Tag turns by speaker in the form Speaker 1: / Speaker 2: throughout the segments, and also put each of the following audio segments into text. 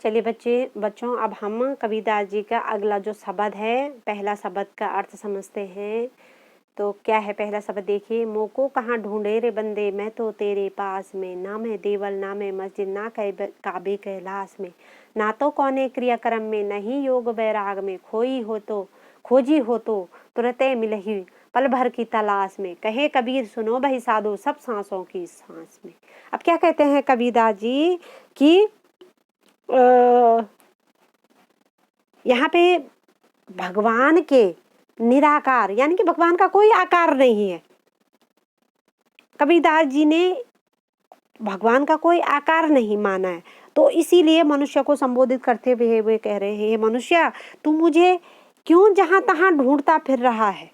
Speaker 1: चलिए बच्चों अब हम कबीरदास जी का अगला जो शब्द है, पहला शब्द का अर्थ समझते हैं। तो क्या है पहला शब्द, देखिए। मोको कहाँ ढूंढे रे बंदे, मैं तो तेरे पास में, ना मैं देवल ना मैं मस्जिद, ना काबे कैलाश में, ना तो कौने क्रियाक्रम में, नहीं योग वैराग में, खोजी हो तो तुरंत मिलही पल भर की तलाश में, कहे कबीर सुनो भाई साधो सब सांसों की सांस में। अब क्या कहते हैं कबीरदास जी कि यहाँ पे भगवान के निराकार, यानी कि भगवान का कोई आकार नहीं है। कबीरदास जी ने भगवान का कोई आकार नहीं माना है, तो इसीलिए मनुष्य को संबोधित करते हुए वे कह रहे हैं, मनुष्य तू मुझे क्यों जहां तहां ढूंढता फिर रहा है।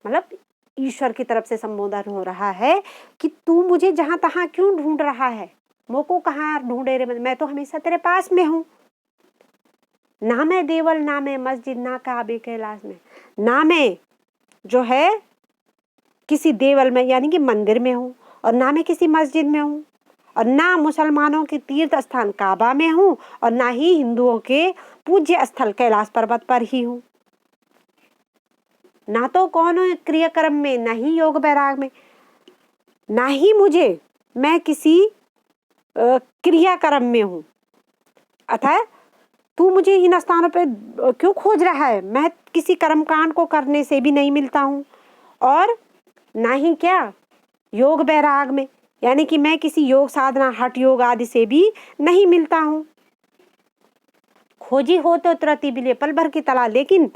Speaker 1: मतलब ईश्वर की तरफ से संबोधन हो रहा है कि तू मुझे जहां तहां क्यों ढूंढ रहा है, मोको कहाँ ढूंढे रे, मैं तो हमेशा तेरे पास में हूँ। ना मैं देवल ना मैं मस्जिद, ना काबे कैलाश में, ना मैं जो है किसी देवल में यानी कि मंदिर में हूँ, और ना मैं किसी मस्जिद में हूँ, और ना मुसलमानों के तीर्थ स्थान काबा में हूँ, और ना ही हिंदुओं के पूज्य स्थल कैलाश पर्वत पर ही हूँ। ना तो कौन क्रियाक्रम में, ना ही योग वैराग में, ना ही मैं किसी क्रियाक्रम में हूँ। अतः तू मुझे इन स्थानों पे क्यों खोज रहा है, मैं किसी कर्मकांड को करने से भी नहीं मिलता हूँ, और ना ही क्या योग वैराग में, यानी कि मैं किसी योग साधना हठ योग आदि से भी नहीं मिलता हूँ। खोजी हो तो तुरंत मिले पल भर की तलाश, लेकिन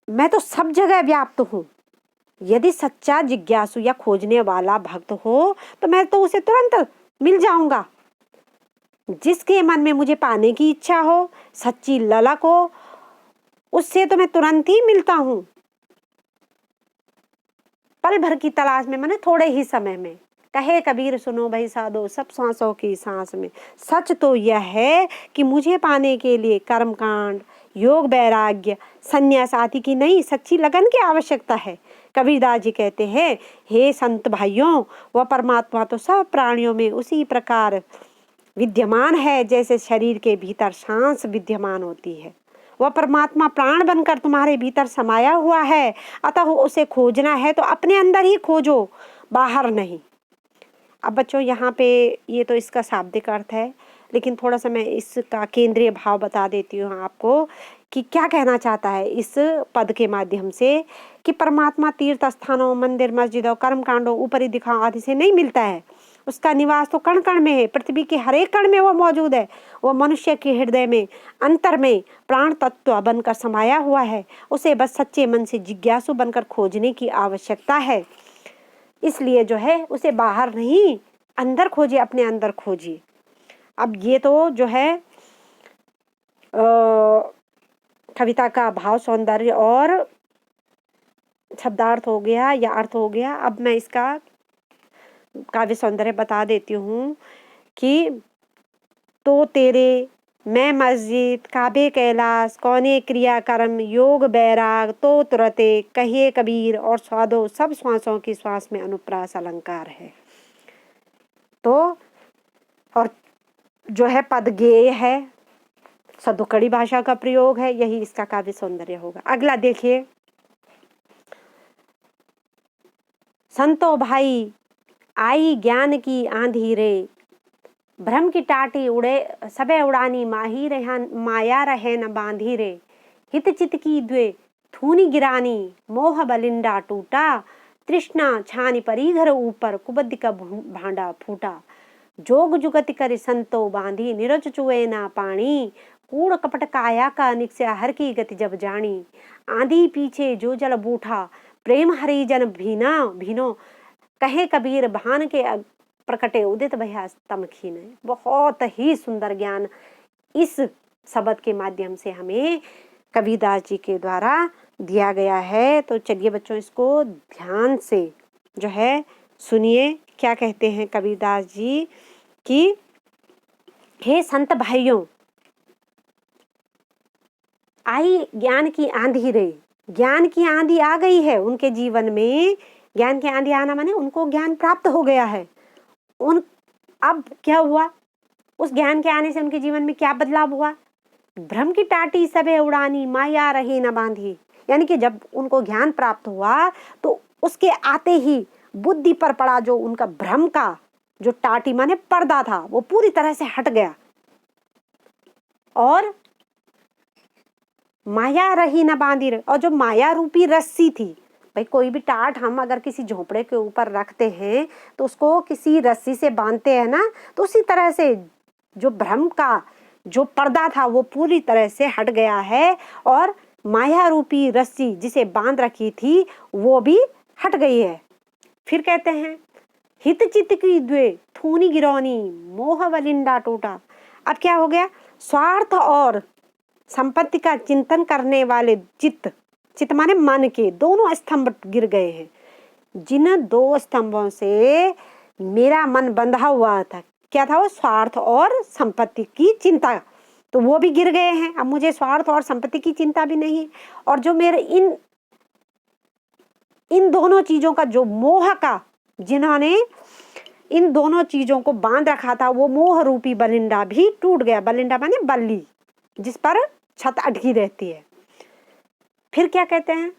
Speaker 1: मैं तो सब जगह व्याप्त हूँ। यदि सच्चा जिज्ञासु या खोजने वाला भक्त हो तो मैं तो उसे तुरंत मिल जाऊंगा। जिसके मन में मुझे पाने की इच्छा हो, सच्ची ललक हो, उससे तो मैं तुरंत ही मिलता हूँ। पल भर की तलाश में माने थोड़े ही समय में, कहे कबीर सुनो भाई साधो सब सांसों की सांस में। सच तो यह है कि मुझे पाने के लिए कर्मकांड, योग वैराग्य, संन्यास आदि की नहीं, सच्ची लगन की आवश्यकता है। कबीरदास जी कहते हैं, हे संत भाइयों, वह परमात्मा तो सब प्राणियों में उसी प्रकार विद्यमान है जैसे शरीर के भीतर सांस विद्यमान होती है। वह परमात्मा प्राण बनकर तुम्हारे भीतर समाया हुआ है, अतः उसे खोजना है तो अपने अंदर ही खोजो, बाहर नहीं। अब बच्चों यहाँ पे ये तो इसका शाब्दिक अर्थ है, लेकिन थोड़ा सा मैं इसका केंद्रीय भाव बता देती हूँ आपको कि क्या कहना चाहता है इस पद के माध्यम से, कि परमात्मा तीर्थ स्थानों, मंदिर, मस्जिदों, कर्मकांडों, ऊपरी दिखाओ आदि से नहीं मिलता है। उसका निवास तो कण कण में है, पृथ्वी के हर एक कण में वो मौजूद है। वो मनुष्य के हृदय में, अंतर में प्राण तत्व बनकर समाया हुआ है। उसे बस सच्चे मन से जिज्ञासु बनकर खोजने की आवश्यकता है। इसलिए जो है उसे बाहर नहीं, अंदर खोजिए, अपने अंदर खोजिए। अब ये तो जो है कविता का भाव सौंदर्य और शब्दार्थ हो गया या अर्थ हो गया। अब मैं इसका काव्य सौंदर्य बता देती हूँ कि तो तेरे, मैं मस्जिद, काबे कैलाश, कौने क्रियाकर्म, योग बैराग, तो तुरते, कहिए कबीर और स्वादो सब श्वासों की श्वास में अनुप्रास अलंकार है। तो और जो है पद गेय है, सदुकड़ी भाषा का प्रयोग है, यही इसका काव्य सौंदर्य होगा। अगला देखिए, संतो भाई आई ज्ञान की आंधी रे, भ्रम की टाटी उड़े सबे उड़ानी, माही रहन माया रहे न बांधी रे, हित चित की द्वे थूनी गिरानी, मोह बलिंडा टूटा, तृष्णा छानी परी घर ऊपर, कुबद्ध का भांडा फूटा, जोग जुगति कर संतो बांधी, निरज चुए ना पानी, कूड़ कपट काया का निक्ष्या हर की गति जब जानी, आंधी पीछे जो जल बूठा, प्रेम हरिजन भीना भीनो, कहे कबीर भान के प्रकटे उदित भया स्तम खीन। बहुत ही सुंदर ज्ञान इस शब्द के माध्यम से हमें कबीरदास जी के द्वारा दिया गया है। तो चलिए बच्चों इसको ध्यान से जो है सुनिए, क्या कहते हैं कबीरदास जी कि हे संत भाइयों, आई ज्ञान की आंधी रे, ज्ञान की आंधी आ गई है उनके जीवन में। ज्ञान की आंधी आना माने उनको ज्ञान प्राप्त हो गया है। अब क्या हुआ, उस ज्ञान के आने से उनके जीवन में क्या बदलाव हुआ? भ्रम की टाटी सबे उड़ानी, माया रही न बांधी। यानी कि जब उनको ज्ञान प्राप्त हुआ तो उसके आते ही बुद्धि पर पड़ा जो उनका भ्रम का जो टाटी माने पर्दा था, वो पूरी तरह से हट गया और माया रही न बांधी। और जो माया रूपी रस्सी थी, भाई कोई भी टाट हम अगर किसी झोपड़े के ऊपर रखते हैं तो उसको किसी रस्सी से बांधते हैं ना, तो उसी तरह से जो भ्रम का जो पर्दा था वो पूरी तरह से हट गया है और माया रूपी रस्सी जिसे बांध रखी थी वो भी हट गई है। फिर कहते हैं हित चित्त की द्वे थूनी गिरौनी, मोह वलिंडा टूटा। अब क्या हो गया, स्वार्थ और संपत्ति का चिंतन करने वाले चित्त, चित्त माने मन के दोनों स्तंभ गिर गए हैं। जिन दो स्तंभों से मेरा मन बंधा हुआ था, क्या था वो, स्वार्थ और संपत्ति की चिंता, तो वो भी गिर गए हैं। अब मुझे स्वार्थ और संपत्ति की चिंता भी नहीं, और जो मेरे इन दोनों चीजों का जो मोह का, जिन्होंने इन दोनों चीजों को बांध रखा था, वो मोह रूपी बलिंडा भी टूट गया। बलिंडा माने बल्ली जिस पर छत अटकी रहती है। फिर क्या कहते हैं,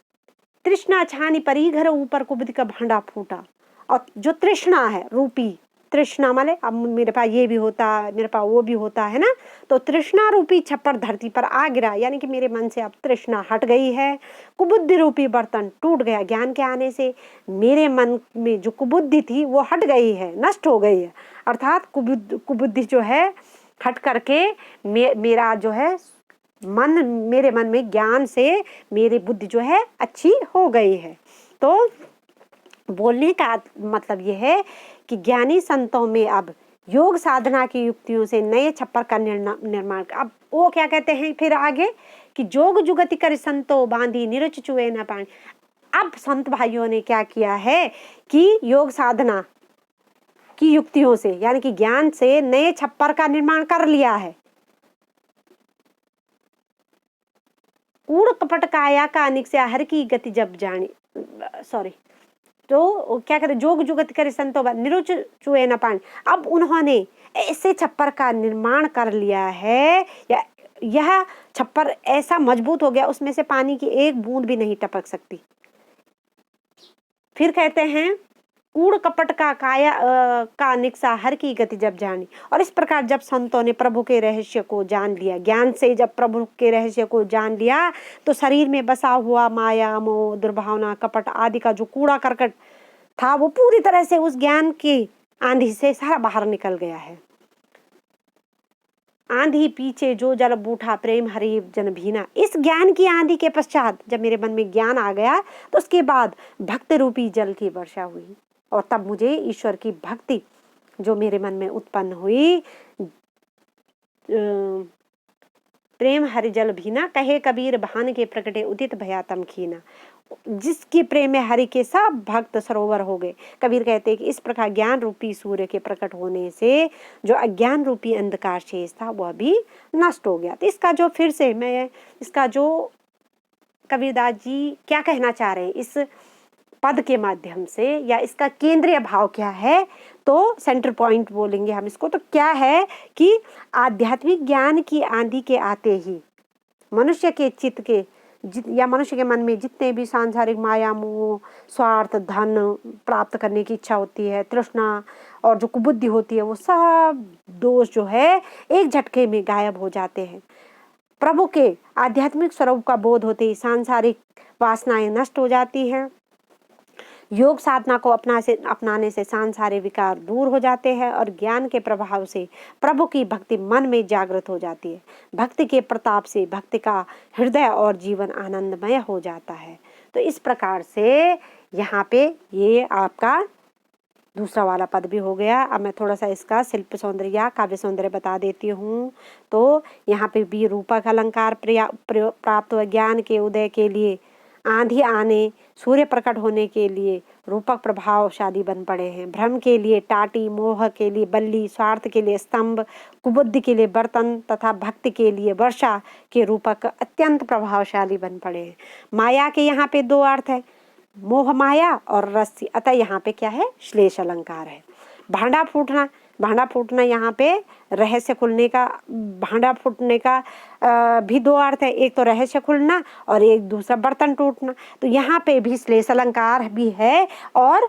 Speaker 1: तृष्णा छानी परी घर ऊपर कुबद का भांडा फूटा। और जो तृष्णा है रूपी, तृष्णा माने अब मेरे पास ये भी होता, मेरे पास वो भी होता है ना, तो तृष्णा रूपी छप्पर धरती पर आ गिरा। यानी कि मेरे मन से अब तृष्णा हट गई है। कुबुद्धि रूपी बर्तन टूट गया। ज्ञान के आने से मेरे मन में जो कुबुद्धि थी वो हट गई है, नष्ट हो गई है। अर्थात कुबुद्धि जो है हट करके मेरा जो है मन, मेरे मन में ज्ञान से मेरी बुद्धि जो है अच्छी हो गई है। तो बोलने का मतलब यह है कि ज्ञानी संतों में अब योग साधना की युक्तियों से नए छप्पर का निर्माण। अब वो क्या कहते हैं फिर आगे कि जोग जुगति कर संतो बांधी निरुच चुए न पानी। अब संत भाइयों ने क्या किया है कि योग साधना की युक्तियों से, यानी कि ज्ञान से नए छप्पर का निर्माण कर लिया है। कूड़ कपट काया का अनिक से हर की गति जब जानी, सॉरी, तो क्या कहते, जोग जुगत करे संतो निरुच चुए न पानी। अब उन्होंने ऐसे छप्पर का निर्माण कर लिया है, या यह छप्पर ऐसा मजबूत हो गया उसमें से पानी की एक बूंद भी नहीं टपक सकती। फिर कहते हैं कूड़ कपट का काया का निक्सा हर की गति जब जानी। और इस प्रकार जब संतों ने प्रभु के रहस्य को जान लिया, ज्ञान से जब प्रभु के रहस्य को जान लिया, तो शरीर में बसा हुआ माया मोह दुर्भावना कपट आदि का जो कूड़ा करकट था वो पूरी तरह से उस ज्ञान की आंधी से सारा बाहर निकल गया है। आंधी पीछे जो जल बूठा प्रेम हरि जन भीना। इस ज्ञान की आंधी के पश्चात जब मेरे मन में ज्ञान आ गया तो उसके बाद भक्ति रूपी जल की वर्षा हुई, और तब मुझे ईश्वर की भक्ति जो मेरे मन में उत्पन्न हुई, प्रेम हरि जल भीना कहे कबीर भान के प्रकटे उदित भया तम खीना। जिसके प्रेम में हरि के सब भक्त सरोवर हो गए। कबीर कहते हैं कि इस प्रकार ज्ञान रूपी सूर्य के प्रकट होने से जो अज्ञान रूपी अंधकार शेष था वह भी नष्ट हो गया। तो इसका जो फिर से मैं इसका जो कबीरदास जी क्या कहना चाह रहे हैं इस पद के माध्यम से, या इसका केंद्रीय भाव क्या है, तो सेंटर पॉइंट बोलेंगे हम इसको। तो क्या है कि आध्यात्मिक ज्ञान की आंधी के आते ही मनुष्य के चित्त के या मनुष्य के मन में जितने भी सांसारिक माया मोह स्वार्थ धन प्राप्त करने की इच्छा होती है, तृष्णा और जो कुबुद्धि होती है, वो सब दोष जो है एक झटके में गायब हो जाते हैं। प्रभु के आध्यात्मिक स्वरूप का बोध होते ही सांसारिक वासनाएं नष्ट हो जाती हैं। योग साधना को अपनाने से सांसारिक विकार दूर हो जाते हैं और ज्ञान के प्रभाव से प्रभु की भक्ति मन में जागृत हो जाती है। भक्ति के प्रताप से भक्ति का हृदय और जीवन आनंदमय हो जाता है। तो इस प्रकार से यहाँ पे ये आपका दूसरा वाला पद भी हो गया। अब मैं थोड़ा सा इसका शिल्प सौंदर्य या काव्य सौंदर्य बता देती हूँ। तो यहाँ पे भी रूपक अलंकार प्राप्त हुआ। ज्ञान के उदय के लिए आंधी आने, सूर्य प्रकट होने के लिए रूपक प्रभावशाली बन पड़े हैं। भ्रम के लिए टाटी, मोह के लिए बल्ली, स्वार्थ के लिए स्तंभ, कुबुद्धि के लिए बर्तन तथा भक्ति के लिए वर्षा के रूपक अत्यंत प्रभावशाली बन पड़े हैं। माया के यहाँ पे दो अर्थ है, मोह माया और रस्सी। अतः यहाँ पे क्या है, श्लेष अलंकार है। भांडा फूटना, भांडा फूटना यहाँ पे रहस्य खुलने का, भांडा फूटने का भी दो अर्थ है, एक तो रहस्य खुलना और एक दूसरा बर्तन टूटना। तो यहाँ पे भी श्लेष अलंकार भी है और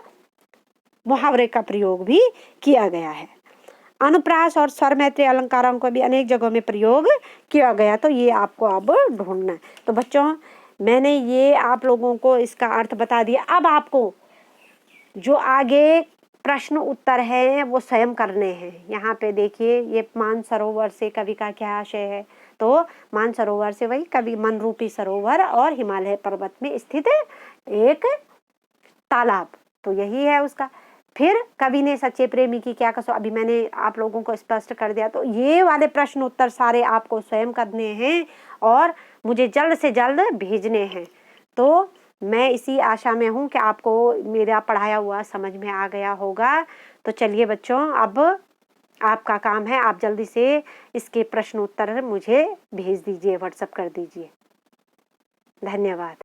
Speaker 1: मुहावरे का प्रयोग भी किया गया है। अनुप्रास और स्वर मैत्री अलंकारों को भी अनेक जगहों में प्रयोग किया गया, तो ये आपको अब ढूंढना है। तो बच्चों मैंने ये आप लोगों को इसका अर्थ बता दिया। अब आपको जो आगे प्रश्न उत्तर है वो स्वयं करने हैं। यहाँ पे देखिए, ये मानसरोवर से कवि का क्या आशय है, तो मानसरोवर से वही कवि मन रूपी सरोवर और हिमालय पर्वत में स्थित एक तालाब, तो यही है उसका। फिर कवि ने सच्चे प्रेमी की क्या कसो, अभी मैंने आप लोगों को स्पष्ट कर दिया। तो ये वाले प्रश्न उत्तर सारे आपको स्वयं करने हैं और मुझे जल्द से जल्द भेजने हैं। तो मैं इसी आशा में हूँ कि आपको मेरा पढ़ाया हुआ समझ में आ गया होगा। तो चलिए बच्चों, अब आपका काम है, आप जल्दी से इसके प्रश्न उत्तर मुझे भेज दीजिए, व्हाट्सएप कर दीजिए। धन्यवाद।